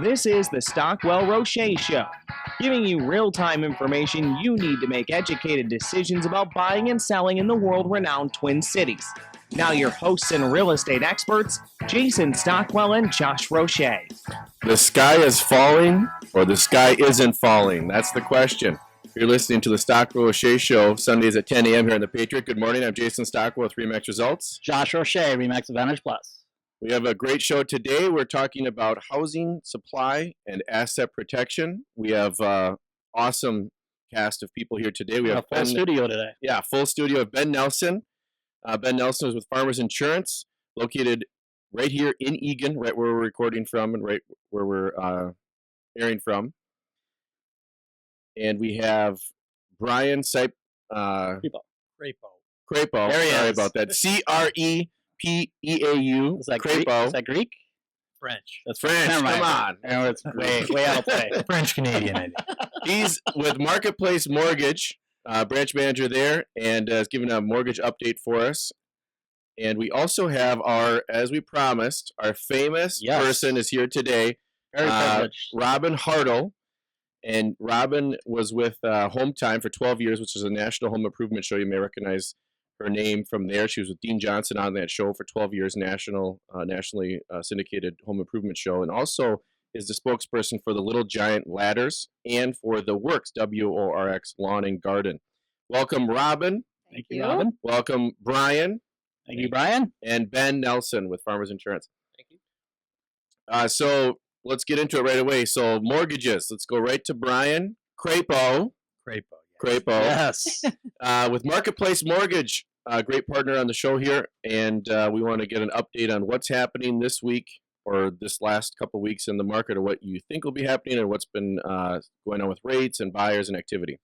This is the Stockwell Roueche Show, giving you real-time information you need to make educated decisions about buying and selling in the world-renowned Twin Cities. Now your hosts and real estate experts, Jason Stockwell and Josh Roueche. The sky is falling, or the sky isn't falling? That's the question. You're listening to the Stockwell Roueche Show, Sundays at 10 a.m. here in the Patriot. Good morning. I'm Jason Stockwell with RE/MAX Results. Josh Roueche, RE/MAX Advantage Plus. We have a great show today. We're talking about housing supply and asset protection. We have an awesome cast of people here today. We have a full studio today. Yeah, full studio of Ben Nelson. Ben Nelson is with Farmers Insurance, located right here in Eagan, right where we're recording from and right where we're airing from. And we have Brian Crapo. Sorry about that. Crepeau. Is that Greek? Is that Greek? French. That's French. Come on. It's way out of play. French Canadian, I think. He's with Marketplace Mortgage, branch manager there, and has given a mortgage update for us. And we also have as we promised, our famous person is here today, Very privileged. Robin Hartle. And Robin was with Home Time for 12 years, which is a national home improvement show. You may recognize her name from there. She was with Dean Johnson on that show for 12 years, nationally syndicated home improvement show, and also is the spokesperson for the Little Giant Ladders and for the Works, WORX Lawn and Garden. Welcome, Robin. Thank you, Robin. Welcome, Brian. Thank you, Brian. And Ben Nelson with Farmers Insurance. Thank you. So let's get into it right away. So mortgages. Let's go right to Brian. Crepeau. Yes. With Marketplace Mortgage, great partner on the show here, and we want to get an update on what's happening this week or this last couple weeks in the market, or what you think will be happening, and what's been going on with rates and buyers and activity.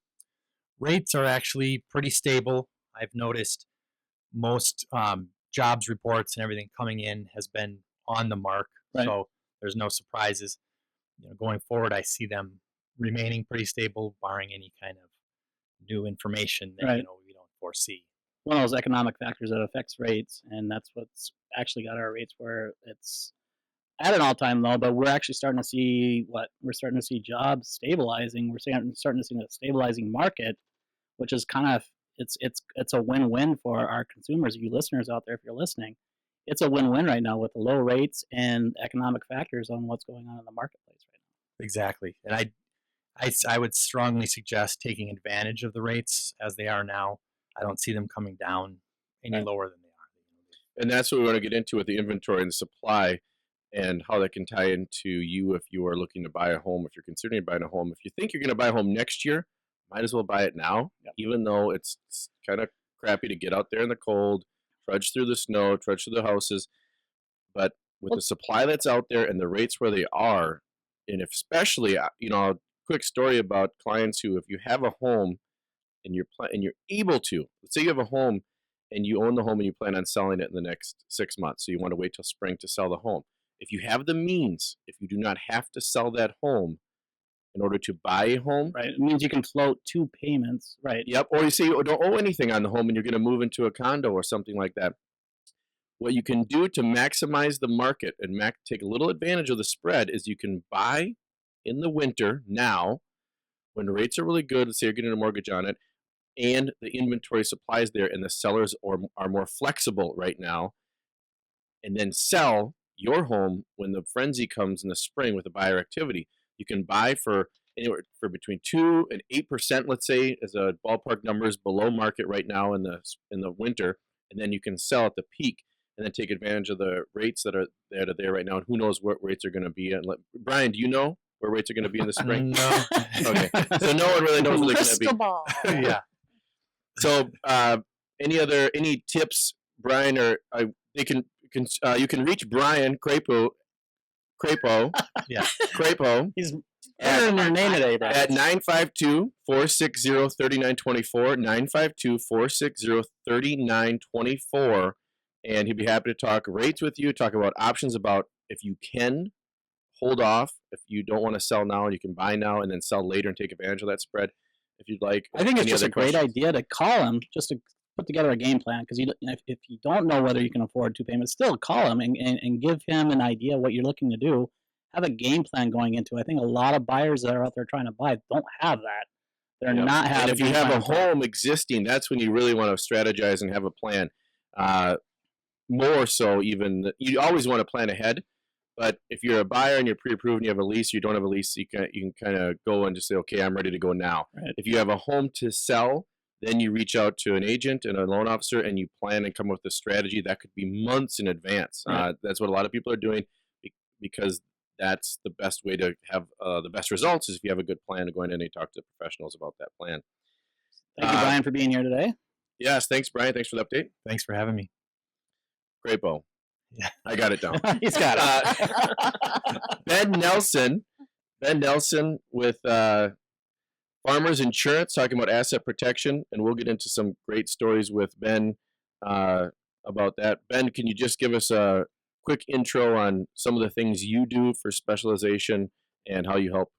Rates are actually pretty stable. I've noticed most jobs reports and everything coming in has been on the mark, right. So there's no surprises. Going forward, I see them remaining pretty stable, barring any kind of new information that right. We don't foresee. One of those economic factors that affects rates, and that's what's actually got our rates where it's at an all-time low. But we're actually starting to see jobs stabilizing. We're starting to see a stabilizing market, which is kind of it's a win-win for our consumers. You listeners out there, if you're listening, it's a win-win right now with the low rates and economic factors on what's going on in the marketplace right now. Exactly, and I would strongly suggest taking advantage of the rates as they are now. I don't see them coming down any lower than they are. And that's what we want to get into with the inventory and the supply and how that can tie into you if you are looking to buy a home, if you're considering buying a home. If you think you're going to buy a home next year, might as well buy it now, even though it's kind of crappy to get out there in the cold, trudge through the snow, trudge through the houses. But with the supply that's out there and the rates where they are, and especially, quick story about clients who, if you have a home and you're able to, let's say you have a home and you own the home and you plan on selling it in the next 6 months, so you want to wait till spring to sell the home. If you have the means, if you do not have to sell that home in order to buy a home, right? It means you can float 2 payments, right? Yep. Or you say you don't owe anything on the home and you're going to move into a condo or something like that. What you can do to maximize the market and take a little advantage of the spread is you can buy in the winter now when rates are really good. Let's say you're getting a mortgage on it and the inventory supply is there and the sellers are more flexible right now, and then sell your home when the frenzy comes in the spring with the buyer activity. You can buy for anywhere for between 2 and 8%, let's say, as a ballpark numbers below market right now in the winter, and then you can sell at the peak and then take advantage of the rates that are there right now. And who knows what rates are going to be? And Brian, do you know where rates are going to be in the spring? No. Okay. So no one really knows where they're going to be. Yeah. So any tips, Brian, or you can reach Brian Crepeau. Yeah. Crepeau. He's earning their name today, Brian. At 952-460-3924, 952-460-3924. And he'd be happy to talk rates with you, talk about options about if you can hold off, if you don't want to sell now, you can buy now and then sell later and take advantage of that spread if you'd like. I think it's just a great idea to call him just to put together a game plan, because if you don't know whether you can afford 2 payments, still call him and give him an idea what you're looking to do. have a game plan going into it. I think a lot of buyers that are out there trying to buy don't have that. They're Yeah. not having. And if you have a home existing, that's when you really want to strategize and have a plan. More so, even you always want to plan ahead. But if you're a buyer and you're pre-approved and you have a lease, you don't have a lease, you can kind of go and just say, okay, I'm ready to go now. Right. If you have a home to sell, then you reach out to an agent and a loan officer and you plan and come up with a strategy that could be months in advance. Right. That's what a lot of people are doing because that's the best way to have the best results is if you have a good plan to go in and you talk to professionals about that plan. Thank you, Brian, for being here today. Yes, thanks, Brian. Thanks for the update. Thanks for having me. Great, Bo. Yeah. I got it down. He's got it. Ben Nelson with Farmers Insurance, talking about asset protection, and we'll get into some great stories with Ben about that. Ben, can you just give us a quick intro on some of the things you do for specialization and how you help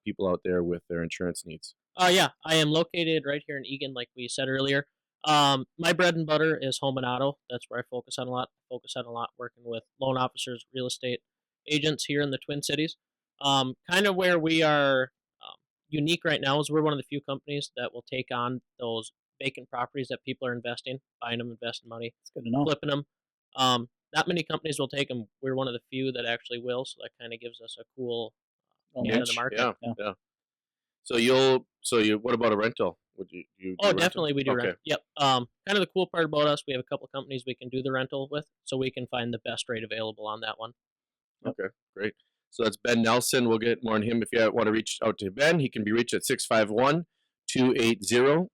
people out there with their insurance needs? Yeah, I am located right here in Eagan, like we said earlier. My bread and butter is home and auto. That's where I focus on a lot. Working with loan officers, real estate agents here in the Twin Cities. Kind of where we are unique right now is we're one of the few companies that will take on those vacant properties that people are buying them, investing money, It's good to know. flipping them. Not many companies will take them. We're one of the few that actually will, so that kind of gives us a cool edge in the market. Yeah. So what about a rental? Would you do rental? Definitely we do Okay. rental. Yep. Kind of the cool part about us, we have a couple companies we can do the rental with, so we can find the best rate available on that one. Okay, great. So that's Ben Nelson. We'll get more on him. If you want to reach out to Ben, he can be reached at 651-280-4195,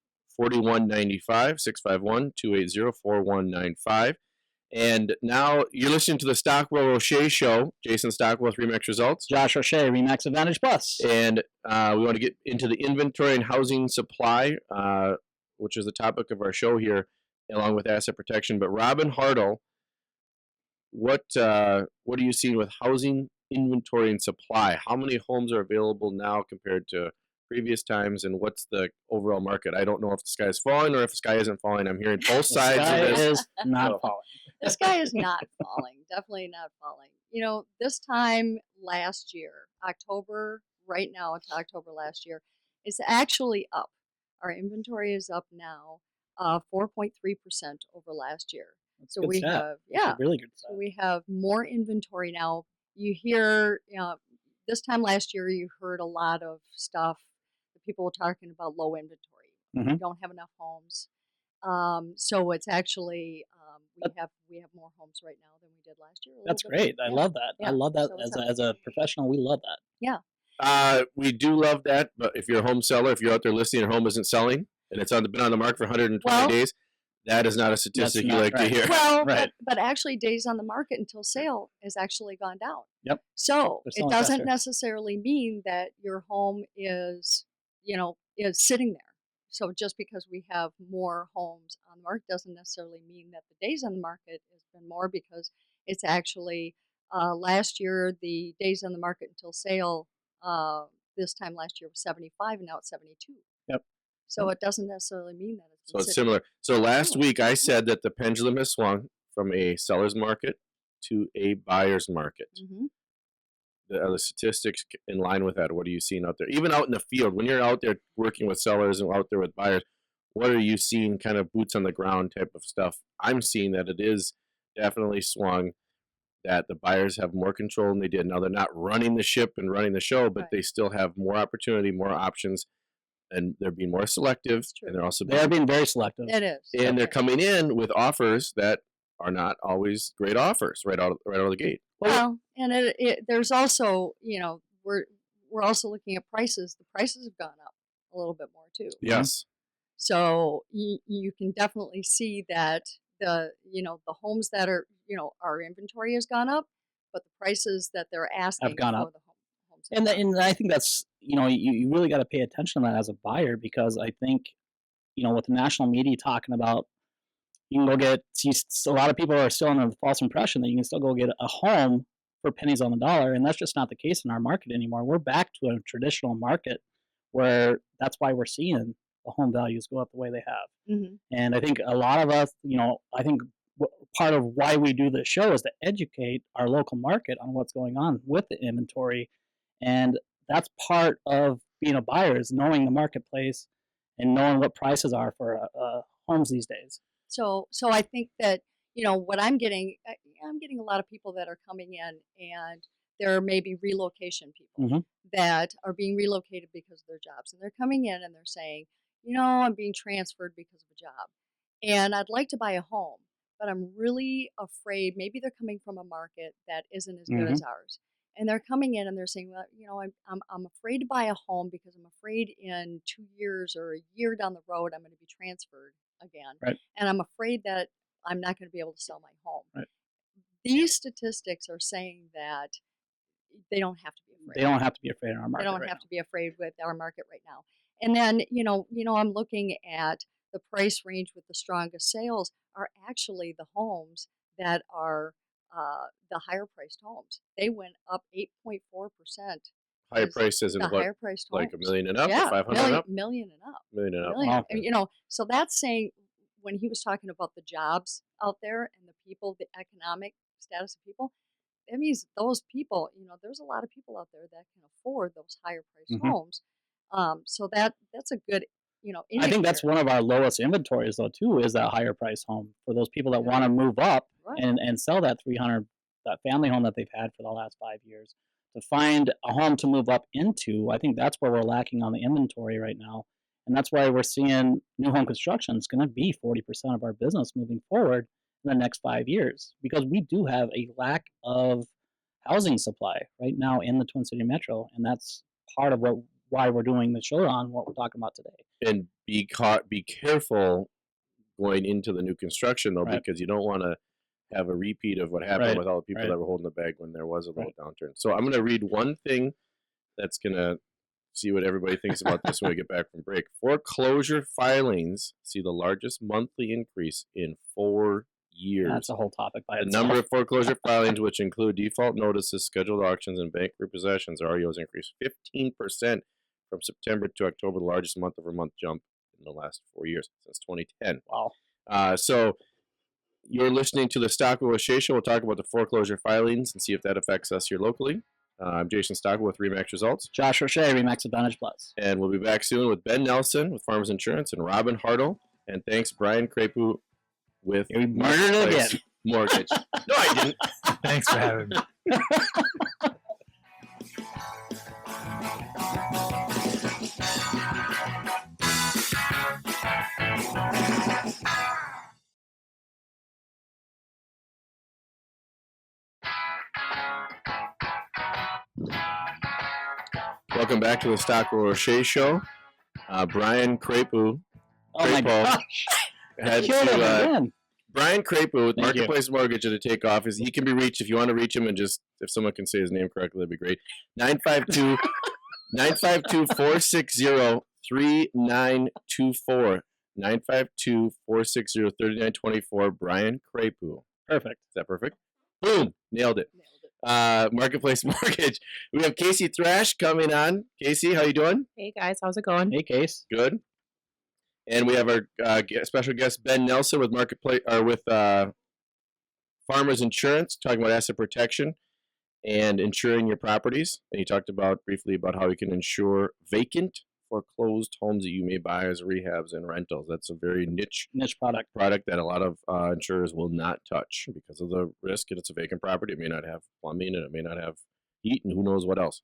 651-280-4195. And now you're listening to the Stockwell Roueche Show. Jason Stockwell with Remax Results. Josh Roueche, Remax Advantage Plus. And we want to get into the inventory and housing supply, which is the topic of our show here, along with asset protection. But Robin Hartle, what are you seeing with housing inventory and supply? How many homes are available now compared to previous times, and what's the overall market? I don't know if the sky is falling or if the sky isn't falling. I'm hearing both sides of this. The sky is not falling. The sky is not falling. Definitely not falling. You know, this time last year, October, right now to October last year, is actually up. Our inventory is up now 4.3% over last year. That's So good we stat. have, That's yeah, a really good so stat. we have more inventory now. You hear, this time last year, you heard a lot of stuff. People were talking about low inventory. We Mhm. don't have enough homes. So it's actually we have more homes right now than we did last year. That's great. I love that. Yeah. I love that So it's as a professional. We love that. We do love that, but if you're a home seller, if you're out there listening, your home isn't selling, and it's been on the market for 120 Well- days, that is not a statistic you not like to right. hear. Well, Right. but actually, days on the market until sale has actually gone down. Yep. So They're it selling doesn't faster. necessarily mean that your home is sitting there. So just because we have more homes on the market doesn't necessarily mean that the days on the market has been more, because it's actually last year the days on the market until sale this time last year was 75 and now it's 72. Yep. So it doesn't necessarily mean that it's So been it's sitting. similar. So last Similar. week I said that the pendulum has swung from a seller's market to a buyer's market. Mhm. Are the statistics in line with that? What are you seeing out there? Even out in the field, when you're out there working with sellers and out there with buyers, what are you seeing kind of boots on the ground type of stuff? I'm seeing that it is definitely swung, that the buyers have more control than they did. Now they're not running the ship and running the show, but Right. they still have more opportunity, more options, and they're being more selective, It's true. and they're also They are being very selective. It is. and they're Okay. coming in with offers that are not always great offers right out of the gate. Well, and there's also, we're also looking at prices. The prices have gone up a little bit more too. Yes. So you can definitely see that the homes that are, our inventory has gone up, but the prices that they're asking gone for up. the homes have gone up. And I think that's, you really got to pay attention to that as a buyer, because I think, with the national media talking about, you can go a lot of people are still under the false impression that you can still go get a home for pennies on the dollar, and that's just not the case in our market anymore. We're back to a traditional market where that's why we're seeing the home values go up the way they have. Mhm. And I think a lot of us, I think part of why we do this show is to educate our local market on what's going on with the inventory, and that's part of being a buyer is knowing the marketplace and knowing what prices are for homes these days. So I think that what I'm getting a lot of people that are coming in, and there may be relocation people that are being relocated because of their jobs, and they're coming in and they're saying, I'm being transferred because of a job, and I'd like to buy a home, but I'm really afraid. Maybe they're coming from a market that isn't as good as ours, and they're coming in and they're saying, well, I'm afraid to buy a home because I'm afraid in 2 years or a year down the road I'm going to be transferred again, Right. and I'm afraid that I'm not going to be able to sell my home. Right. These statistics are saying that they don't have to be afraid. They don't have to be afraid in our market. They don't right have now. to be afraid with our market right now. And then, I'm looking at the price range with the strongest sales are actually the homes that are the higher priced homes. They went up 8.4%. Higher prices in The what, higher priced like homes. $1 million and up, Yeah, or 500 and up, million and up. $1 million and up. Million. Wow. And, so that's saying when he was talking about the jobs out there and the people, the economic status of people, that means those people, there's a lot of people out there that can afford those higher priced homes. So that's a good, indicator. I think that's one of our lowest inventories, though, too, is that higher price home for those people that want to move up and sell that 300, that family home that they've had for the last 5 years. To find a home to move up into, I think that's where we're lacking on the inventory right now. And that's why we're seeing new home construction is going to be 40% of our business moving forward in the next 5 years, because we do have a lack of housing supply right now in the Twin City Metro. And that's part of why we're doing the show on what we're talking about today. And be careful going into the new construction, though, because you don't want to have a repeat of what happened with all the people that were holding the bag when there was a little downturn. So I'm going to read one thing that's going to see what everybody thinks about this when we get back from break. Foreclosure filings see the largest monthly increase in 4 years. That's a whole topic by the itself. number of foreclosure filings, which include default notices, scheduled auctions, and bank repossessions, REOs, increased 15% from September to October, the largest month-over-month jump in the last 4 years since 2010. Wow. So you're listening to the Stockwell Roueche Show. We'll talk about the foreclosure filings and see if that affects us here locally. I'm Jason Stockwell with RE/MAX Results. Josh Roueche, RE/MAX Advantage Plus. And we'll be back soon with Ben Nelson with Farmers Insurance and Robin Hartle. And thanks, Brian Crepeau with Marketplace Mortgage. No, I didn't. Thanks for having me. Welcome back to the Stockwell Roueche Show. Brian Crepeau. Oh my gosh. Had to, Brian Crepeau with Marketplace Mortgage to take off. He can be reached if you want to reach him, and just if someone can say his name correctly, that'd be great. 952-460-3924. 952-460-3924. Brian Crepeau. Perfect. Is that perfect? Boom. Nailed it. Marketplace Mortgage. We have Casey Thrash coming on. Casey, how you doing? Hey guys, how's it going? Hey, Case. Good. And we have our special guest Ben Nelson with Farmers Insurance, talking about asset protection and insuring your properties. And he talked briefly about how you can insure vacant, foreclosed homes that you may buy as rehabs and rentals. That's a very niche product that a lot of insurers will not touch because of the risk. And it's a vacant property. It may not have plumbing, and it may not have heat, and who knows what else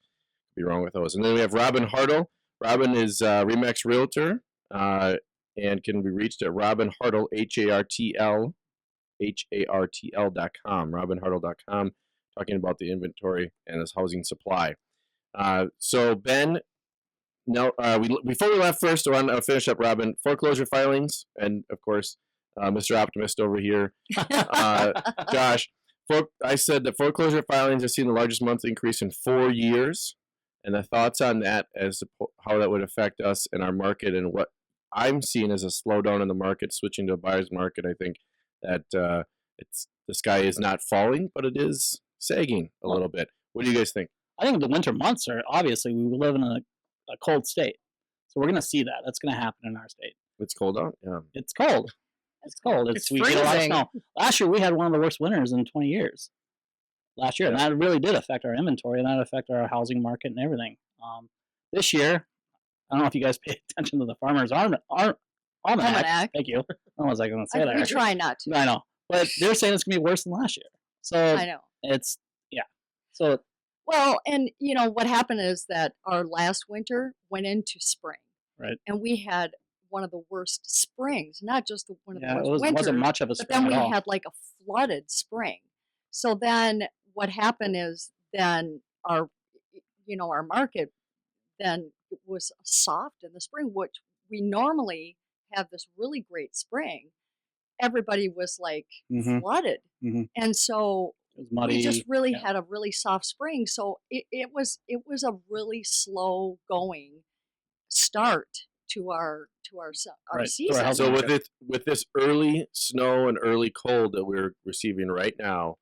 could be wrong with those. And then we have Robin Hartle. Robin is RE/MAX Realtor and can be reached at Robin Hartle, HARTL.com, robinhartle.com, talking about the inventory and this housing supply. So Ben, now, before we left first, I want to finish up, Robin, foreclosure filings, and of course, Mr. Optimist over here, Josh. I said that foreclosure filings have seen the largest monthly increase in 4 years, and the thoughts on that as to how that would affect us in our market, and what I'm seeing as a slowdown in the market, switching to a buyer's market. I think that the sky is not falling, but it is sagging a little bit. What do you guys think? I think the winter months are, obviously, we live in a cold state. So we're going to see that. That's going to happen in our state. It's cold out? Yeah. It's cold. It's cold. It's We get a lot of freezing. snow. Last year we had one of the worst winters in 20 years. Last year, and that really did affect our inventory, and that affected our housing market and everything. This year, I don't know if you guys pay attention to the Farmers Almanac. Almanac. Thank you. What was I going to say there? We try not to. I know, but they're saying it's going to be worse than last year. So I know. it's So Well, and you know what happened is that our last winter went into spring, right. and we had one of the worst springs. Not just one of the Yeah, worst it wasn't winters, much of a but spring then we at all. had like a flooded spring. So then what happened is then our market then was soft in the spring, which we normally have this really great spring. Everybody was like Mhm. flooded, Mhm. and so It was muddy. we just really yeah. had a really soft spring. So it was a really slow going start to our Right, to our season. housing So market. with this early snow and early cold that we're receiving right now,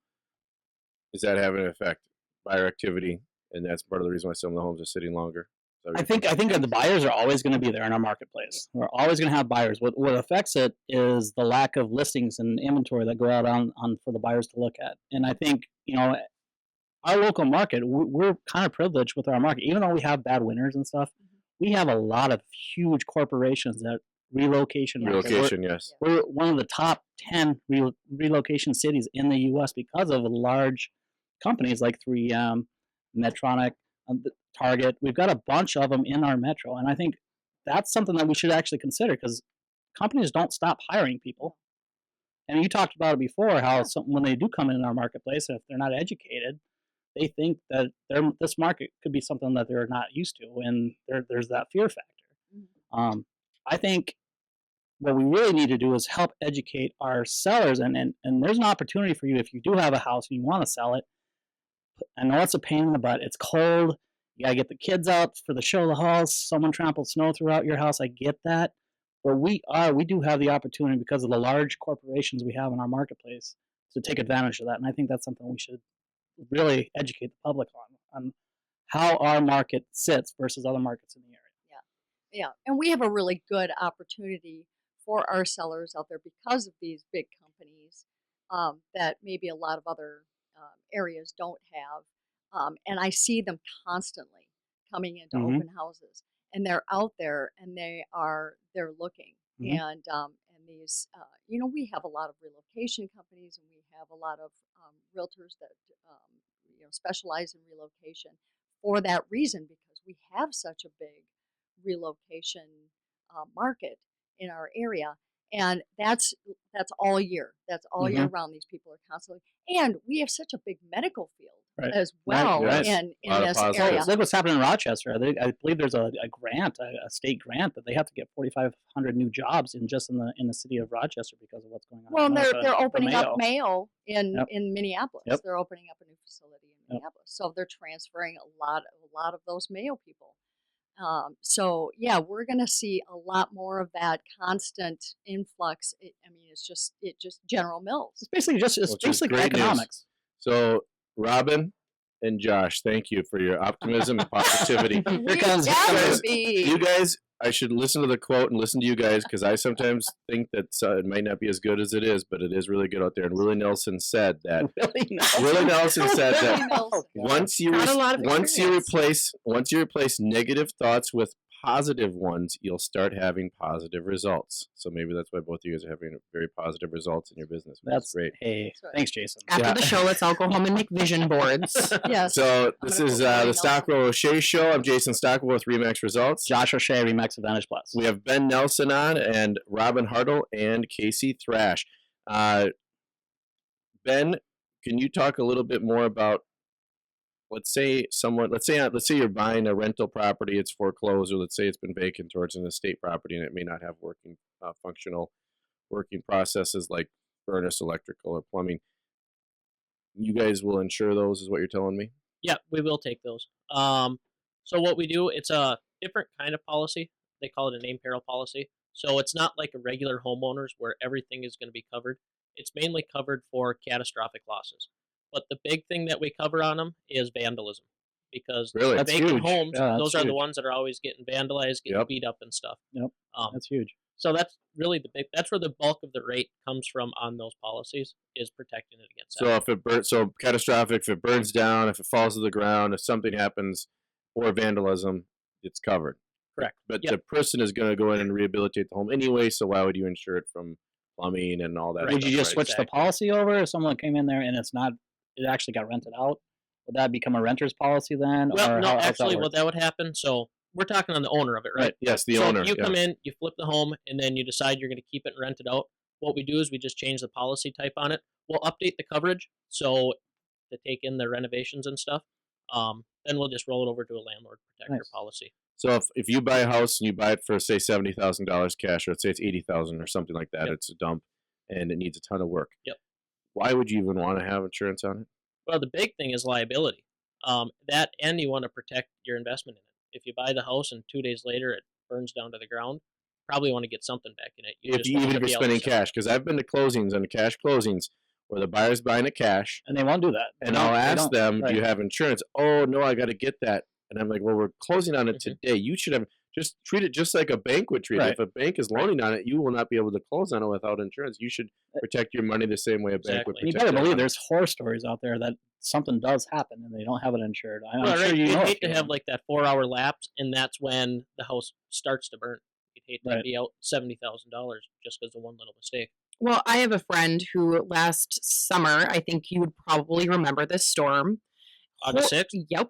is that having an effect? Buyer activity, and that's part of the reason why some of the homes are sitting longer. Is that what I you're think that the buyers are always going to be there in our marketplace. We're always going to have buyers. What affects it is the lack of listings and inventory that go out on for the buyers to look at. And I think our local market, we're kind of privileged with our market, even though we have bad winters and stuff. We have a lot of huge corporations that relocation. Yes. market. relocation? Yes. We're one of the top 10 relocation cities in the U.S. because of large companies like 3M, Medtronic, Target. We've got a bunch of them in our metro, and I think that's something that we should actually consider because companies don't stop hiring people. And you talked about it before, how when they do come in our marketplace, if they're not educated, they think that this market could be something that they're not used to, and there's that fear factor. I think what we really need to do is help educate our sellers, and there's an opportunity for you if you do have a house and you want to sell it. I know it's a pain in the butt. It's cold. You gotta get the kids out for the show of the house. Someone trampled snow throughout your house. I get that, but we do have the opportunity because of the large corporations we have in our marketplace to take advantage of that, and I think that's something we should really educate the public on how our market sits versus other markets in the area. Yeah, and we have a really good opportunity for our sellers out there because of these big companies that maybe a lot of other areas don't have. And I see them constantly coming into Mhm. open houses, and they're out there and they're looking. Mhm. And these we have a lot of relocation companies, and we have a lot of realtors that specialize in relocation for that reason, because we have such a big relocation market in our area, and that's all year. That's all year round. These people are constantly, and we have such a big medical field Right. as Right, well yes. in Lot of this positives. area. Look what's happening in Rochester. I believe there's a grant, a state grant, that they have to get 4,500 new jobs in the city of Rochester because of what's going on. Well, and with they're the opening Mayo. up Mayo in Yep. Minneapolis. Yep. They're opening up a new facility in Yep. Minneapolis, so they're transferring a lot of those Mayo people. So yeah, we're going to see a lot more of that constant influx. It's just General Mills. It's basically Which is basically great news. economics. So, Robin and Josh, thank you for your optimism and positivity. We comes- have to You be. guys, I should listen to the quote and listen to you guys because I sometimes think that it might not be as good as it is, but it is really good out there. And Willie Nelson said that. Willie Nelson said Willie that Nelson. once you Got a lot of once you replace negative thoughts with positive ones, you'll start having positive results. So maybe that's why both of you guys are having very positive results in your business. Which is That's great. Hey, That's right. thanks, Jason. After Yeah. the show, let's all go home and make vision boards. Yes. So I'm this gonna is quote Willie the Nelson. Stockwell Roueche Show. I'm Jason Stockwell with Remax Results. Josh O'Shea, Remax Advantage Plus. We have Ben Nelson on and Robin Hartle and Casey Thrash. Ben, can you talk a little bit more about, let's say you're buying a rental property, it's foreclosed, or let's say it's been vacant, or it's an estate property and it may not have functional working processes like furnace, electrical, or plumbing. You guys will insure those, is what you're telling me? Yeah, we will take those. So what we do, it's a different kind of policy. They call it a name peril policy. So it's not like a regular homeowners where everything is going to be covered. It's mainly covered for catastrophic losses. But the big thing that we cover on them is vandalism, because Really? That's vacant huge. homes, Yeah, that's those are the huge. ones that are always getting vandalized, getting Yep. beat up and stuff. Yep. That's huge. So that's really that's where the bulk of the rate comes from on those policies, is protecting it against So that. if it burns, so catastrophic, if it burns down, if it falls to the ground, if something happens, or vandalism, it's covered. Correct. But Yep. the person is going to go in and rehabilitate the home anyway. So why would you insure it from plumbing and all that? Right. Would you stuff, just right? switch the Exactly. policy over if someone came in there and it actually got rented out? Would that become a renter's policy then? Well, or no, how's actually, that work? what that would happen. So we're talking on the owner of it, right? Yes, the so owner. you yeah. come in, you flip the home, and then you decide you're going to keep it and rent it out. What we do is we just change the policy type on it. We'll update the coverage so to take in the renovations and stuff. Then we'll just roll it over to a landlord protector Nice. policy. So if you buy a house and you buy it for say $70,000 cash, or let's say it's $80,000 or something like that, Yep. it's a dump, and it needs a ton of work. Yep. Why would you even want to have insurance on it? Well, the big thing is liability. That, and you want to protect your investment in it. If you buy the house and 2 days later it burns down to the ground, probably want to get something back in it. Even if you're spending cash, because I've been to closings and cash closings where the buyer's buying it cash, And they won't do that. and I'll ask them, Right. "Do you have insurance?" "Oh no, I got to get that." And I'm like, "Well, we're closing on it Mhm. today. You should have just treat it just like a bank would treat it. Right. If a bank is loaning on it, you will not be able to close on it without insurance. You should protect your money the same way a bank would Exactly. You protect better their believe money. there's horror stories out there that something does happen and they don't have it insured. I'm Well, sure right. you You'd know. hate to have like that 4-hour lapse, and that's when the house starts to burn. You'd hate to Right. be out $70,000 just because of one little mistake. Well, I have a friend who last summer, I think you would probably remember this storm. August 6th? Yep.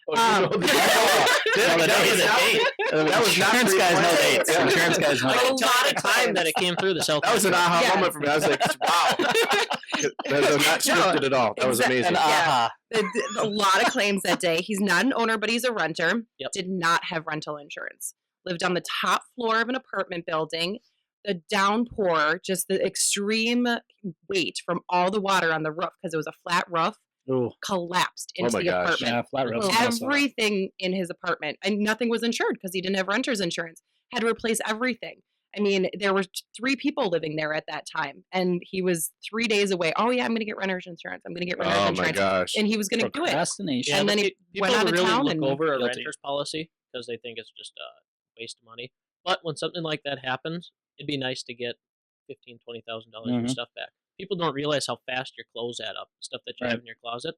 Oh, you know the date. That was not Insurance guys know pre-planned. dates. Yeah. Insurance guys know I A can dates. tell lot you of the time times. that it came through the South. That was an aha Yeah. moment for me. I was like, wow. That was not scripted at all. That was amazing. An Yeah. aha. A lot of claims that day. He's not an owner, but he's a renter. Yep. Did not have rental insurance. Lived on the top floor of an apartment building. The downpour, just the extreme weight from all the water on the roof, because it was a flat roof, Ooh. collapsed Oh into my the gosh. apartment. Yeah, flat roofs. Everything in his apartment, and nothing was insured because he didn't have renter's insurance. Had to replace everything. I mean, there were 3 people living there at that time, and he was 3 days away. Oh yeah, I'm going to get renter's insurance. I'm going to get renter's Oh my insurance, gosh. and he was going to do it. Procrastination. Yeah, And but then he people went out of really town look and over a guilty. renter's policy because they think it's just a waste of money. But when something like that happens, it'd be nice to get $15,000, $20,000 of your Mhm. stuff back. People don't realize how fast your clothes add up. Stuff that you Right. have in your closet.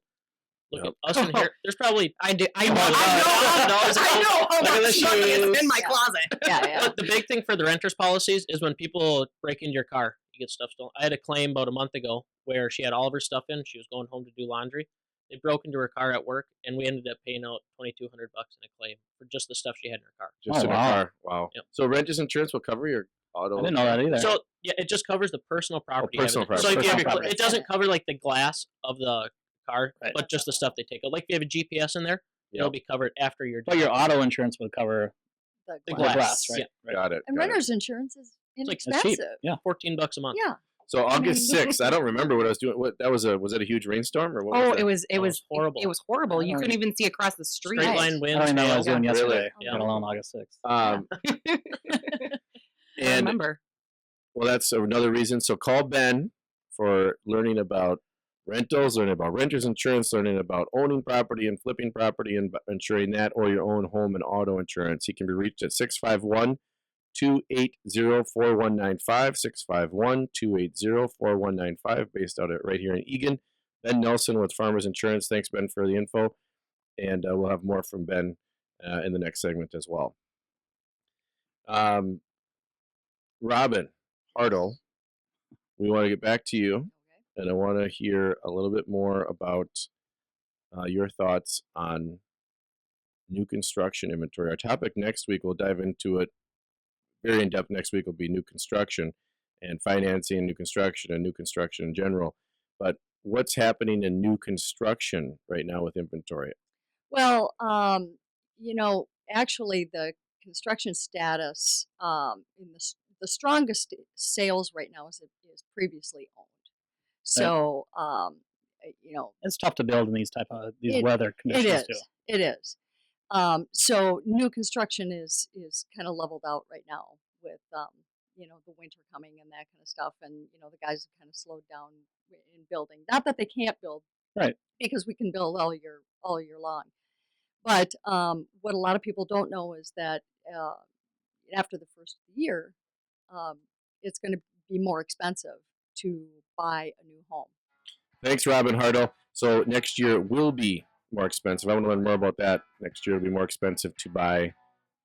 Look Yep. at us in here. There's probably I do. I Oh know. my I God. know. $1,000 I know. How Look at much the money is shoes. in my closet. Yeah, yeah. But the big thing for the renters policies is when people break into your car, you get stuff stolen. I had a claim about a month ago where she had all of her stuff in. She was going home to do laundry. They broke into her car at work, and we ended up paying out $2,200 in a claim for just the stuff she had in her car. Just Oh, in a wow. car. Wow. Yep. So renter's insurance will cover your auto. I didn't know that either. So yeah, it just covers the personal property. you have personal in it. So property. if you have your, Personal it doesn't cover like the glass of the car, Right. but just the stuff they take out. Like if you have a GPS in there, it'll Yep. be covered after you're But done. your auto insurance would cover the the glass. glass, right? Yeah. Right. Got it. And got it. renter's insurance is like- It's cheap. inexpensive. Yeah. $14 a month. Yeah. So August mean- 6th, I don't remember what I was doing. What that was it a huge rainstorm or what? Oh, was it was. It Oh, was it's horrible. It was horrible. I You don't couldn't even- even see across the street. Straight line I winds. don't even know what I was hail. doing Really? yesterday, Yeah. let alone August 6th. I And remember. well, that's another reason. So call Ben for learning about rentals, learning about renter's insurance, learning about owning property and flipping property and insuring that, or your own home and auto insurance. He can be reached at 651-280-4195, 651-280-4195, based out at right here in Egan. Ben Nelson with Farmers Insurance. Thanks, Ben, for the info. And we'll have more from Ben in the next segment as well. Robin Hartle, we want to get back to you, and I want to hear a little bit more about your thoughts on new construction inventory. Our topic next week, we'll dive into it very in depth. Next week will be new construction and financing, new construction, and new construction in general. But what's happening in new construction right now with inventory? Well, actually, the construction status in the strongest sales right now is previously owned. So, It's tough to build in these It- weather it conditions is. too. It is. So new construction is kind of leveled out right now with the winter coming and that kind of stuff, and the guys have kind of slowed down in building. Not that they can't build, Right. Because we can build all year long. But what a lot of people don't know is that after the first year, it's going to be more expensive to buy a new home. Thanks, Robin Hartle. So next year will be more expensive. I want to learn more about that. Next year will be more expensive to buy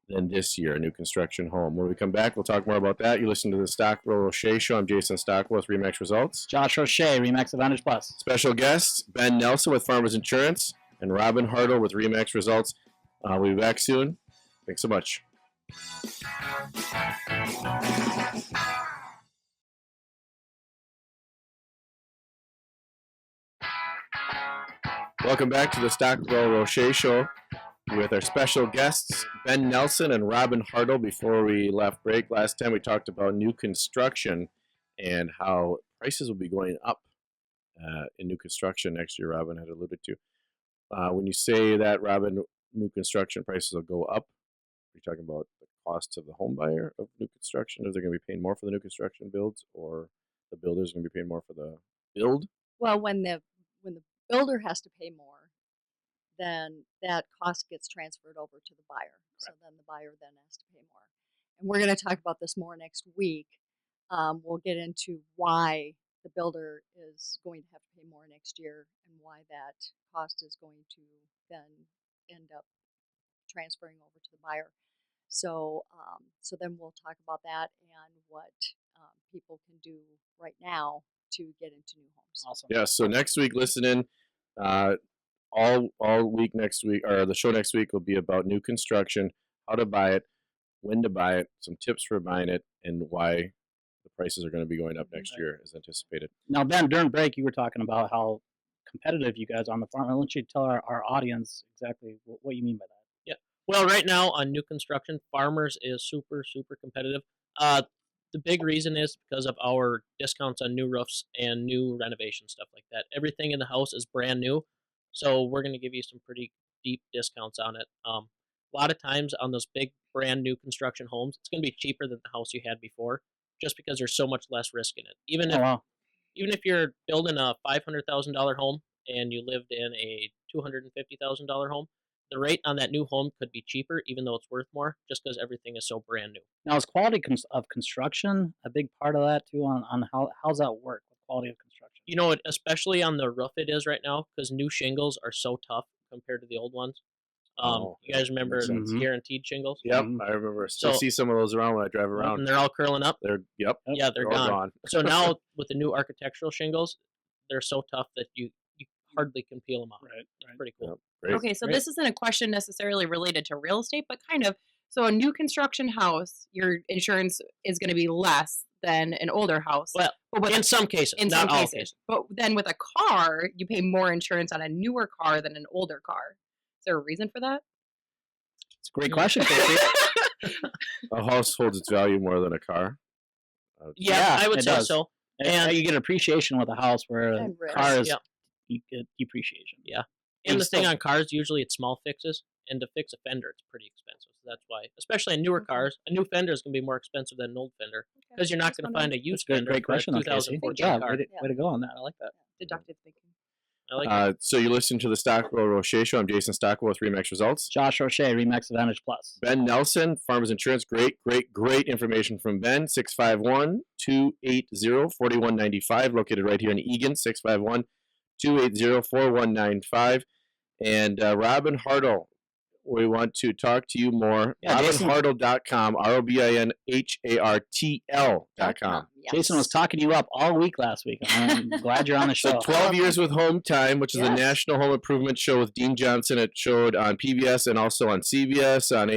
than this year, a new construction home. When we come back, we'll talk more about that. You listen to the Stockwell Roueche Show. I'm Jason Stockwell with Remax Results. Josh Roueche, Remax Advantage Plus. Special guests, Ben Nelson with Farmers Insurance and Robin Hartle with Remax Results. We'll be back soon. Thanks so much. Welcome back to the Stockwell Roueche Show with our special guests, Ben Nelson and Robin Hartle. Before we left break, last time we talked about new construction and how prices will be going up in new construction next year, Robin had alluded to. When you say that, Robin, new construction prices will go up, are you talking about the cost to the home buyer of new construction? Are they going to be paying more for the new construction builds, or the builders going to be paying more for the build? Well, when the builder has to pay more, then that cost gets transferred over to the buyer. So then the buyer then has to pay more. And we're going to talk about this more next week. We'll get into why the builder is going to have to pay more next year and why that cost is going to then end up transferring over to the buyer. So then we'll talk about that and what people can do right now to get into new homes. Awesome. Yeah, so next week, listen in. All week next week, or the show next week will be about new construction, how to buy it, when to buy it, some tips for buying it, and why the prices are going to be going up next year as anticipated. Now, Ben, during break, you were talking about how competitive you guys are on the farm. I want you to tell our audience exactly what you mean by that. Well, right now on new construction, Farmers is super, super competitive. The big reason is because of our discounts on new roofs and new renovation stuff like that. Everything in the house is brand new, so we're going to give you some pretty deep discounts on it. A lot of times on those big brand new construction homes, it's going to be cheaper than the house you had before, just because there's so much less risk in it. Even if you're building a $500,000 home and you lived in a $250,000 home, the rate on that new home could be cheaper, even though it's worth more, just because everything is so brand new. Now, is quality of construction a big part of that too? On how's that work with quality of construction? You know, especially on the roof, it is right now because new shingles are so tough compared to the old ones. You guys remember guaranteed shingles? Yep, I remember. Still see some of those around when I drive around. And they're all curling up. They're they're gone. So now with the new architectural shingles, they're so tough that you hardly can peel them off. Right. Pretty cool. Yep, Okay, so this isn't a question necessarily related to real estate, but kind of. So a new construction house, your insurance is going to be less than an older house. Well, in some cases, not all cases. But then with a car, you pay more insurance on a newer car than an older car. Is there a reason for that? It's a great question, Casey. A house holds its value more than a car. Yeah, I would say so. And you get appreciation with a house where cars, you get depreciation. Yeah. And the thing on cars, usually it's small fixes, and to fix a fender, it's pretty expensive. So that's why, especially in newer cars, a new fender is going to be more expensive than an old fender because you're not going to find a used fender. Great question, for a 2014 car. Way to go on that. I like that. Deductive thinking. I like that. So you listen to the Stockwell Roueche Show. I'm Jason Stockwell with Remax Results. Josh Roueche, Remax Advantage Plus. Ben Nelson, Farmers Insurance. Great information from Ben. 651-280-4195, located right here in Egan. 651-280-4195. And Robin Hartle, we want to talk to you more. Yeah, RobinHartle.com, ROBINHARTL.com. Yes. Jason was talking you up all week last week. I'm glad you're on the show. So 12 years with Home Time, which is a Yes. national home improvement show with Dean Johnson. It showed on PBS and also on CBS, on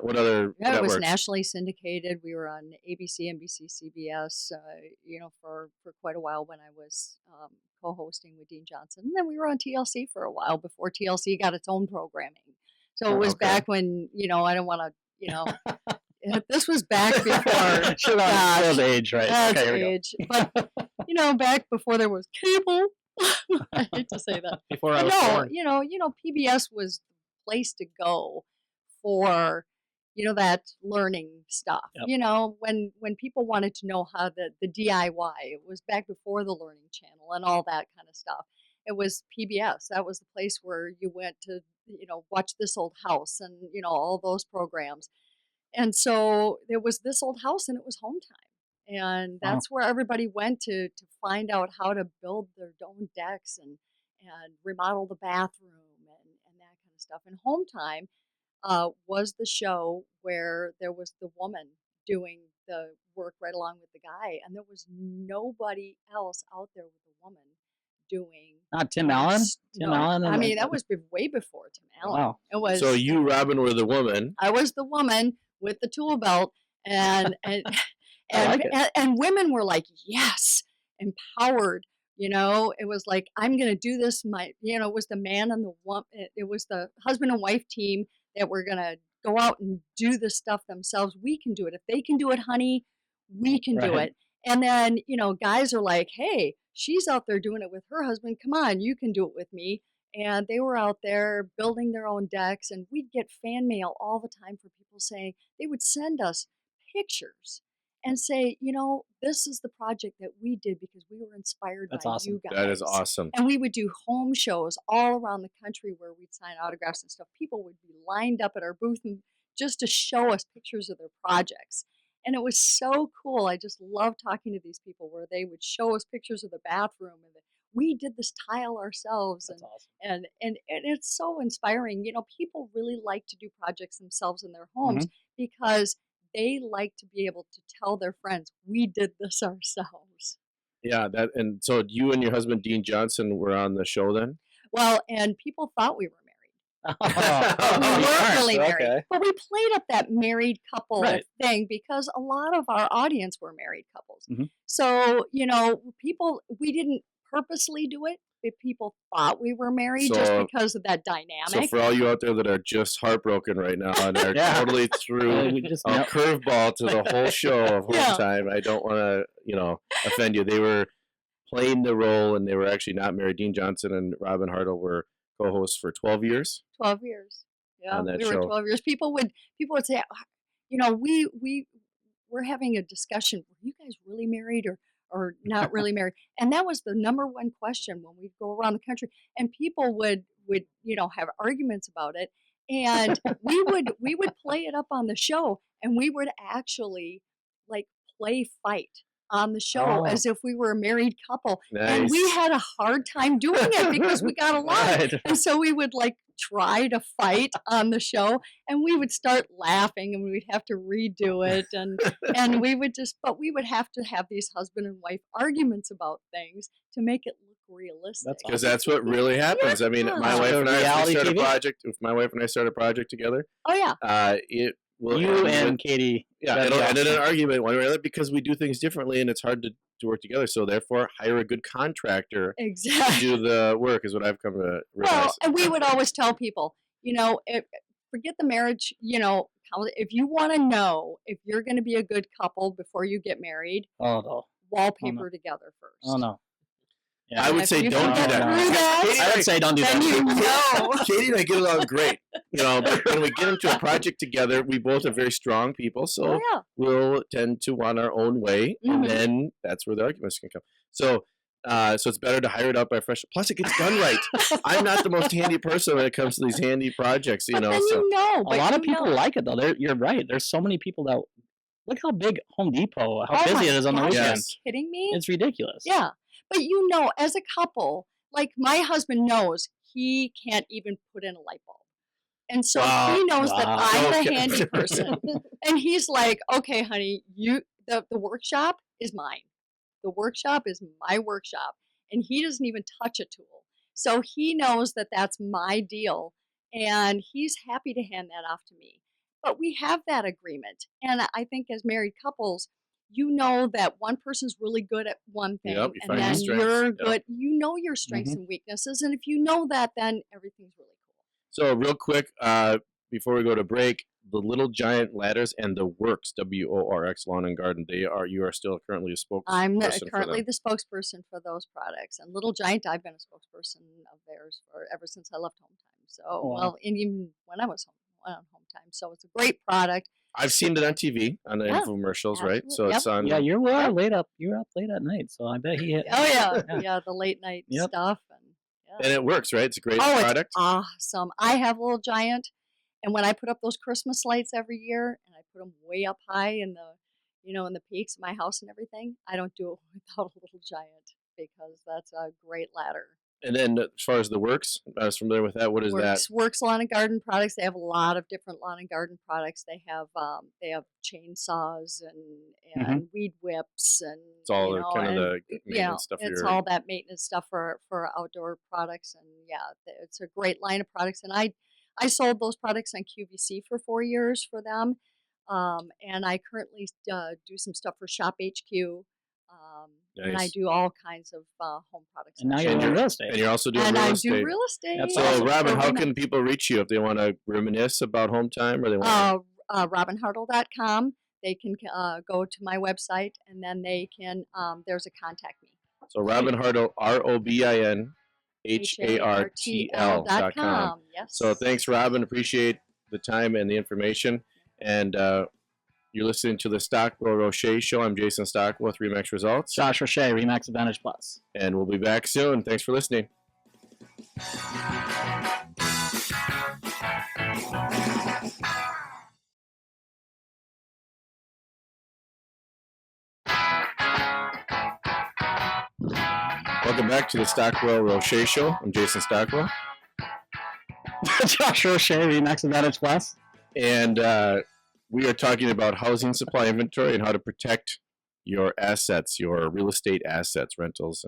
what other Yeah, networks? it was nationally syndicated. We were on ABC, NBC, CBS, for quite a while when I was co-hosting with Dean Johnson. And then we were on TLC for a while before TLC got its own programming. So it was back when, I don't want to, this was back before. That's age, right? That's Okay, here we go. age. But, back before there was cable. I hate to say that. Before I But was no, born. PBS was the place to go for, that learning stuff. Yep. When people wanted to know how the DIY, it was back before the Learning Channel and all that kind of stuff. It was PBS. That was the place where you went to, watch This Old House and, all those programs. And so there was This Old House and it was Home Time. and Wow. that's where everybody went to find out how to build their own decks and remodel the bathroom and that kind of stuff. And Home Time was the show where there was the woman doing the work right along with the guy, and there was nobody else out there with a woman doing. Not Tim Allen. Tim No, Allen. I and- mean that was way before Tim Allen. Wow. It was. So you, Robin, were the woman. I was the woman with the tool belt, and I like it. and women were like, yes, empowered. You know, it was like, I'm going to do this. It was the man and the woman. It was the husband and wife team that were going to go out and do the stuff themselves. We can do it. If they can do it, honey, we can do Right. it. And then, guys are like, hey, she's out there doing it with her husband. Come on, you can do it with me. And they were out there building their own decks, and we'd get fan mail all the time for people saying, they would send us pictures and say, this is the project that we did because we were inspired That's by awesome. you guys. That is awesome. And we would do home shows all around the country where we'd sign autographs and stuff. People would be lined up at our booth just to show us pictures of their projects. And it was so cool. I just love talking to these people where they would show us pictures of the bathroom and we did this tile ourselves. That's awesome. And it's so inspiring. People really like to do projects themselves in their homes because they like to be able to tell their friends, we did this ourselves. Yeah, and so you and your husband Dean Johnson were on the show then? Well, and people thought we were married. We Oh, weren't really married. okay. But we played up that married couple Right. thing because a lot of our audience were married couples. Mhm. So, we didn't purposely do it. If people thought we were married just So- because of that So dynamic. for all you out there that are just heartbroken right now and are Yeah. totally through We just a know. curveball to the whole show of Home Yeah. Time, I don't want to, offend you. They were playing the role, and they were actually not married. Dean Johnson and Robin Hartle were co-hosts for 12 years. 12 years. Yeah, On that we were show. 12 years. People would say, we're having a discussion. Were you guys really married or not really married? And that was the number one question when we'd go around the country. And people would have arguments about it. And we would play it up on the show, and we would actually play fight on the show Oh. as if we were a married couple. Nice. And we had a hard time doing it because we got along. Right. And so we would try to fight on the show, and we would start laughing, and we'd have to redo it, and we would have to have these husband and wife arguments about things to make it look realistic. That's Because that's what really happens. I mean, my Yeah. wife and I, if Reality we start a TV? project, if my wife and I start a project together, Oh yeah, it will You end and with- Katie. yeah, that'd it'll be end in an awesome. argument one way or the other because we do things differently and it's hard to work together. So therefore, hire a good contractor to exactly. do the work is what I've come to realize. Well, and we would always tell people, forget the marriage. If you want to know if you're going to be a good couple before you get married, Oh no. wallpaper together first. Oh no. Yeah. I would If say you don't do can get that. through that, Katie I would say don't do then you that. know. Katie and I get along great. But when we get into a project together, we both are very strong people, so Oh yeah. we'll tend to want our own way, and Mhm. then that's where the arguments can come. So, so it's better to hire it out by fresh. Plus, it gets done right. I'm not the most handy person when it comes to these handy projects, But then So A but lot of you people know. like it though. You're right. There's so many people that look how big Home Depot, how Oh busy my it is on the gosh, weekend. Are you Yes. kidding me? It's ridiculous. Yeah. But as a couple, my husband knows he can't even put in a light bulb. And so Wow. he knows that Wow. I'm the Okay. handy person. And he's like, okay, honey, the workshop is mine. The workshop is my workshop. And he doesn't even touch a tool. So he knows that that's my deal. And he's happy to hand that off to me. But we have that agreement. And I think as married couples, that one person's really good at one thing, Yep, you and find your then strengths. you're Yep. good. You know your strengths and weaknesses, and if you know that, then everything's really cool. So real quick, before we go to break, the Little Giant Ladders and the Works, WORX Lawn and Garden, you are still currently a spokesperson. I'm for currently them. the spokesperson for those products, and Little Giant, I've been a spokesperson of theirs ever since I left Home Time. So, Wow. and even when I was on Home Time, so it's a great product. I've seen it on TV on the Yeah, infomercials, right? So absolutely. it's on. Yeah, you're Yep. late up. You're up late at night, so I bet he. Oh yeah, Yeah. yeah, the late night Yep. stuff, and yeah. and it works, right? It's a great Oh, product. it's awesome. I have Little Giant, and when I put up those Christmas lights every year, and I put them way up high in the, in the peaks of my house and everything, I don't do it without a little giant because that's a great ladder. And then as far as the works, I was familiar with that. What is that? Works Lawn and Garden Products. They have a lot of different lawn and garden products. They have chainsaws and weed whips and It's all kind of the maintenance stuff. It's all that maintenance stuff for outdoor products, and it's a great line of products. And I sold those products on QVC for 4 years for them, and I currently do some stuff for Shop HQ. And I Nice. do all kinds of home products. And now you're doing real estate. And you're also doing And real I estate. do real estate. That's So, awesome. Robin, For how women. can people reach you if they want to reminisce about home time or they want RobinHartle.com. They can go to my website, and then they can, there's a contact me. So Robin Hartle, ROBINHARTL.com. Yes. So thanks, Robin. Appreciate the time and the information. And you're listening to the Stockwell Roueche Show. I'm Jason Stockwell with Remax Results. Josh Roueche, Remax Advantage Plus. And we'll be back soon. Thanks for listening. Welcome back to the Stockwell Roueche Show. I'm Jason Stockwell. Josh Roueche, Remax Advantage Plus. And we are talking about housing supply inventory and how to protect your assets, your real estate assets, rentals,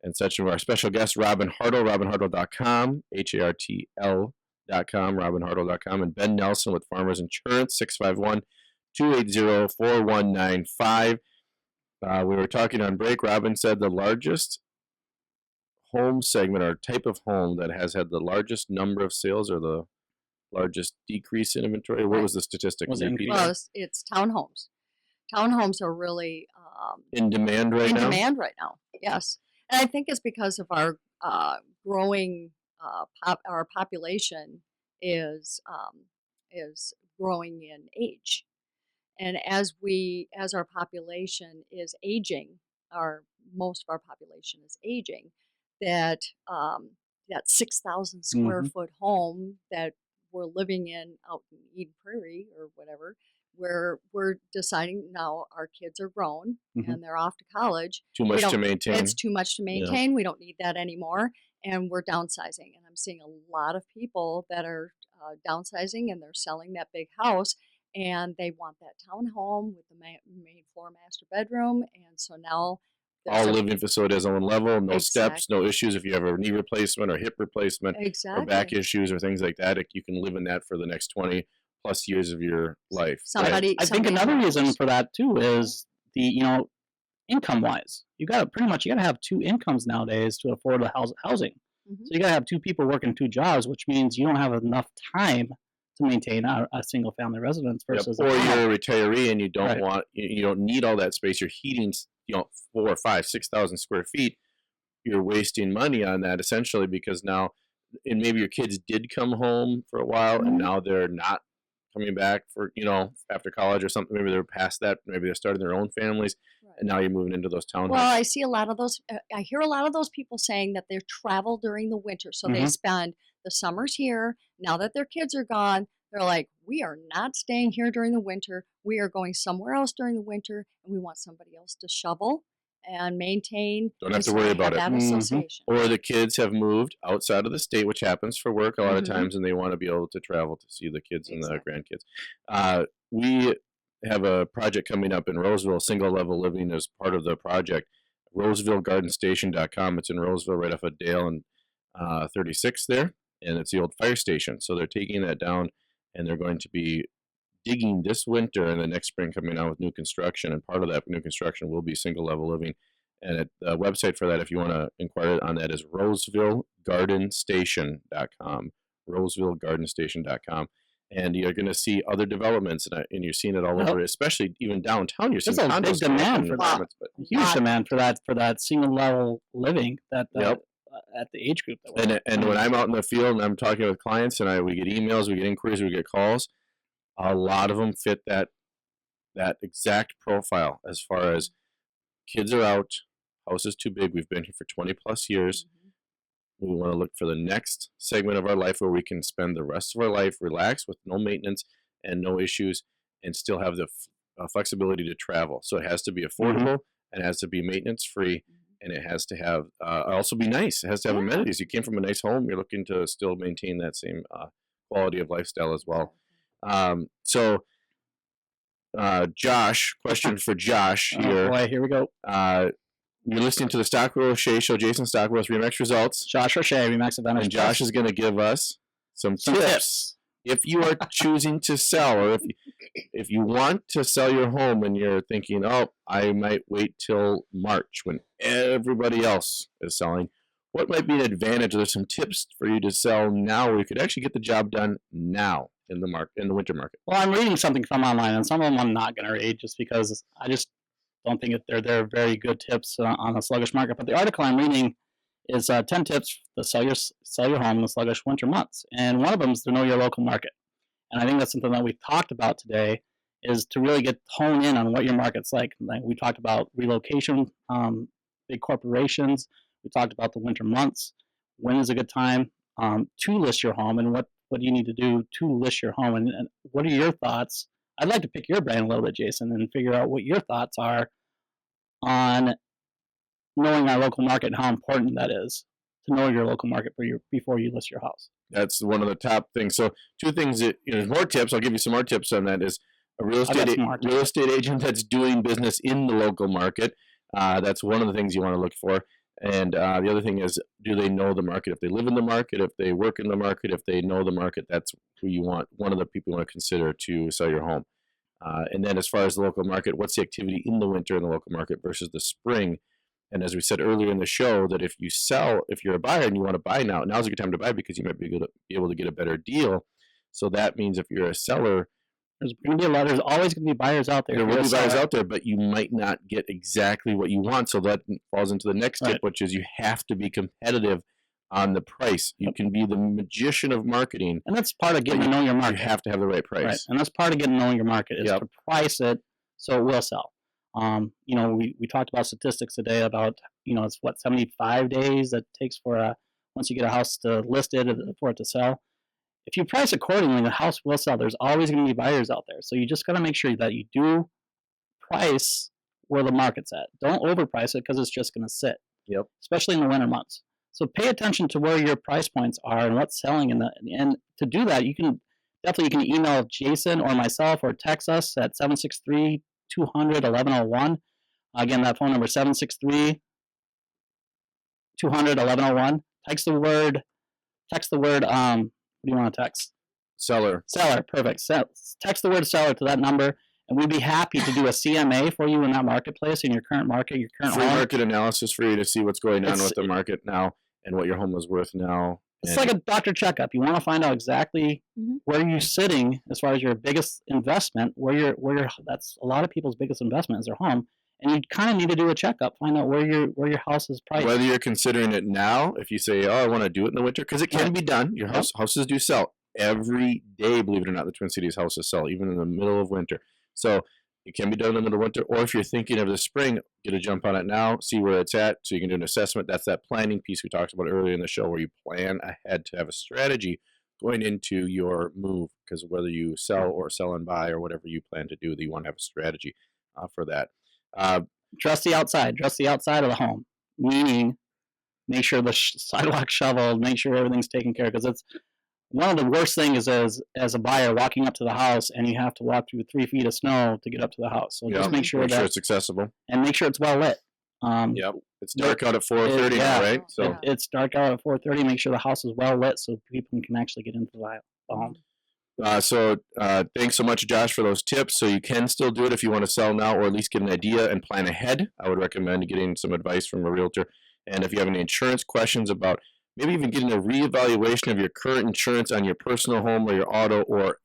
and such. And our special guest, Robin Hartle, RobinHartle.com, HARTL.com, RobinHartle.com, and Ben Nelson with Farmers Insurance, 651-280-4195. We were talking on break. Robin said the largest home segment or type of home that has had the largest number of sales or the largest decrease in inventory. What was the statistic? Was it Repeat Well, that. it's townhomes. Townhomes are really In demand right in now? demand right now. Yes, and I think it's because of our growing our population is growing in age, and as our population is aging, most of our population is aging. That 6,000 square foot home that we're living in out in Eden Prairie or whatever, where we're deciding now our kids are grown and they're off to college. Too much to maintain. It's too much to maintain. We don't need that anymore, and we're downsizing. And I'm seeing a lot of people that are downsizing and they're selling that big house, and they want that townhome with the main floor master bedroom. And so now All living facility on one level, no steps, Exactly. no issues if you have a knee replacement or hip replacement or back Exactly. issues or things like that. You can live in that for the next 20 plus years of your life. Somebody, I think another reason for that too is the income wise. You got to have two incomes nowadays to afford the housing. So you got to have two people working two jobs, which means you don't have enough time to maintain a single family residence versus Or a home. you're a retiree and you don't Right. want, you don't need all that space. You're heating, 4, 5, 6,000 square feet. You're wasting money on that essentially because now, and maybe your kids did come home for a while and now they're not coming back for, after college or something. Maybe they're past that. Maybe they're starting their own families. Right. And now you're moving into those townhomes. Well, I see a lot of those. I hear a lot of those people saying that they travel during the winter. So they spend the summers here. Now that their kids are gone, they're like, we are not staying here during the winter. We are going somewhere else during the winter, and we want somebody else to shovel and maintain. Don't have and to so worry they about have it. That association. Or the kids have moved outside of the state, which happens for work a lot of Mhm. times, and they want to be able to travel to see the kids and the Exactly. grandkids. We have a project coming up in Roseville, single level living as part of the project. RosevilleGardenStation.com. It's in Roseville, right off of Dale and 36 there, and it's the old fire station. So they're taking that down, and they're going to be digging this winter and the next spring coming out with new construction. And part of that new construction will be single level living. And the website for that, if you want to inquire on that, is RosevilleGardenStation.com. RosevilleGardenStation.com. And you're going to see other developments, and you're seeing it all over, especially even downtown. You're seeing There's a big condos going up demand in for that. apartments, but Huge demand for that single level living that at the age group that we're and when I'm out in the field and I'm talking with clients and we get emails, we get inquiries, we get calls, a lot of them fit that exact profile as far as kids are out, house is too big, we've been here for 20 plus years. We want to look for the next segment of our life where we can spend the rest of our life relaxed with no maintenance and no issues and still have the flexibility to travel. So it has to be affordable, and it has to be maintenance free, and it has to have also be nice. It has to have amenities. You came from a nice home. You're looking to still maintain that same quality of lifestyle as well. Josh, question for Josh here. Oh boy, here we go. You're listening to the Stockwell Roueche Show. Jason Stockwell's Remax Results. Josh Roueche, Remax Advantage. And Josh is going to give us some tips. If you are choosing to sell, or if you want to sell your home and you're thinking, oh, I might wait till March when everybody else is selling, what might be an advantage? There's some tips for you to sell now where you could actually get the job done now in the winter market. Well, I'm reading something from online, and some of them I'm not going to read just because I just don't think that they're very good tips on a sluggish market. But the article I'm reading is 10 tips to sell your home in the sluggish winter months. And one of them is to know your local market. And I think that's something that we talked about today, is to really hone in on what your market's like. Like we talked about relocation, big corporations. We talked about the winter months. When is a good time to list your home, and what do you need to do to list your home? And what are your thoughts? I'd like to pick your brain a little bit, Jason, and figure out what your thoughts are on knowing our local market and how important that is to know your local market before you list your house. That's one of the top things. So two things that, there's more tips. I'll give you some more tips on that. Is a real estate agent that's doing business in the local market. That's one of the things you want to look for. And the other thing is, do they know the market? If they live in the market, if they work in the market, if they know the market, that's who you want. One of the people you want to consider to sell your home. And then as far as the local market, what's the activity in the winter in the local market versus the spring? And as we said earlier in the show, that if you're a buyer and you want to buy now's a good time to buy because you might be able to get a better deal. So that means if you're a seller, there's always going to be buyers out there. There will be buyers out there, but you might not get exactly what you want. So that falls into the next tip, which is you have to be competitive on the price. You can be the magician of marketing. And that's part of getting to know your market. You have to have the right price. Right. And that's part of getting to know your market is to price it so it will sell. We talked about statistics today about, it's 75 days that takes for once you get a house to list it for it to sell. If you price accordingly, the house will sell. There's always going to be buyers out there. So you just got to make sure that you do price where the market's at. Don't overprice it because it's just going to sit. Yep. Especially in the winter months. So pay attention to where your price points are and what's selling and to do that, you can email Jason or myself or text us at 763-200-1101. Again, that phone number is 763-200-1101. Text the word, what do you want to text? Seller. Seller, perfect. Text the word seller to that number, and we'd be happy to do a CMA for you in that marketplace, in your current market, your current free home. Market analysis for you to see what's going on with the market now and what your home is worth now. It's like a doctor checkup. You want to find out exactly where you're sitting as far as your biggest investment, that's a lot of people's biggest investment is their home. And you kind of need to do a checkup, find out where your house is priced. Whether you're considering it now, if you say, oh, I want to do it in the winter, because it can be done. Your houses do sell every day, believe it or not. The Twin Cities houses sell, even in the middle of winter. So it can be done in the middle of winter. Or if you're thinking of the spring, get a jump on it now, see where it's at, so you can do an assessment. That's that planning piece we talked about earlier in the show, where you plan ahead to have a strategy going into your move, because whether you sell or sell and buy or whatever you plan to do, you want to have a strategy for that. Dress the outside of the home, meaning make sure the sidewalk's shoveled, make sure everything's taken care of, because it's one of the worst things is as a buyer walking up to the house and you have to walk through 3 feet of snow to get up to the house. So just make sure it's accessible and make sure it's well lit. It's dark out at 4:30 now, right? So it's dark out at 4:30. Make sure the house is well lit so people can actually get into the home. Thanks so much, Josh, for those tips. So you can still do it if you want to sell now, or at least get an idea and plan ahead. I would recommend getting some advice from a realtor. And if you have any insurance questions about maybe even getting a reevaluation of your current insurance on your personal home or your auto, or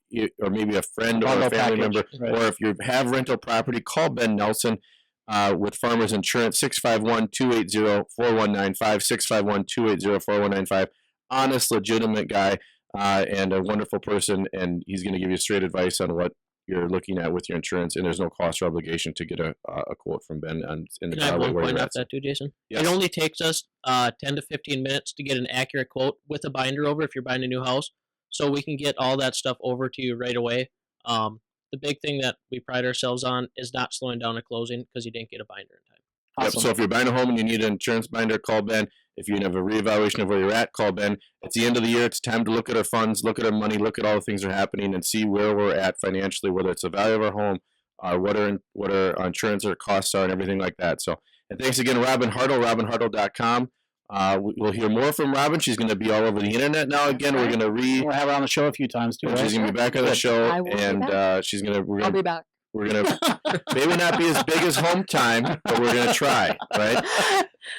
maybe a friend or a family member, or if you have rental property, call Ben Nelson with Farmers Insurance, 651-280-4195, 651-280-4195. Honest, legitimate guy. And a wonderful person, and he's going to give you straight advice on what you're looking at with your insurance, and there's no cost or obligation to get a quote from Ben in the Can I have one point out that too, Jason? Yes. It only takes us 10 to 15 minutes to get an accurate quote with a binder over if you're buying a new house, so we can get all that stuff over to you right away. the big thing that we pride ourselves on is not slowing down a closing because you didn't get a binder in time. Yep, Awesome. so if you're buying a home and you need an insurance binder, call Ben. If you have a reevaluation of where you're at, call Ben. It's the end of the year. It's time to look at our funds, look at our money, look at all the things that are happening, and see where we're at financially, whether it's the value of our home, what our insurance or costs are, and everything like that. So, and thanks again, Robin Hartle, robinhartle.com. We'll hear more from Robin. She's going to be all over the internet now. Again, we're going to We'll have her on the show a few times too. She's Right? going to be back on the Good. show, I will be and back. she's going to. I'll be back. We're gonna maybe not be as big as Home Time, but we're gonna try, right?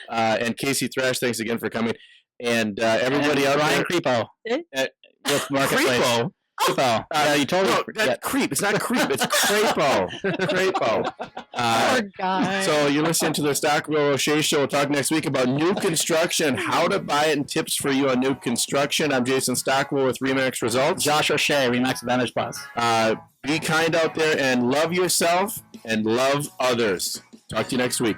And Casey Thrash, thanks again for coming, and everybody out Brian there. Creepo. Eh? With Marketplace. Creepo? Creepo. Yeah, you totally No, forget. that's creep. It's not creep. It's crepo. Crepo. Poor guy. So you're listening to the Stockwell Roueche Show. We'll talk next week about new construction, how to buy it, and tips for you on new construction. I'm Jason Stockwell with Remax Results. Josh O'Shea, Remax Advantage Plus. Be kind out there and love yourself and love others. Talk to you next week.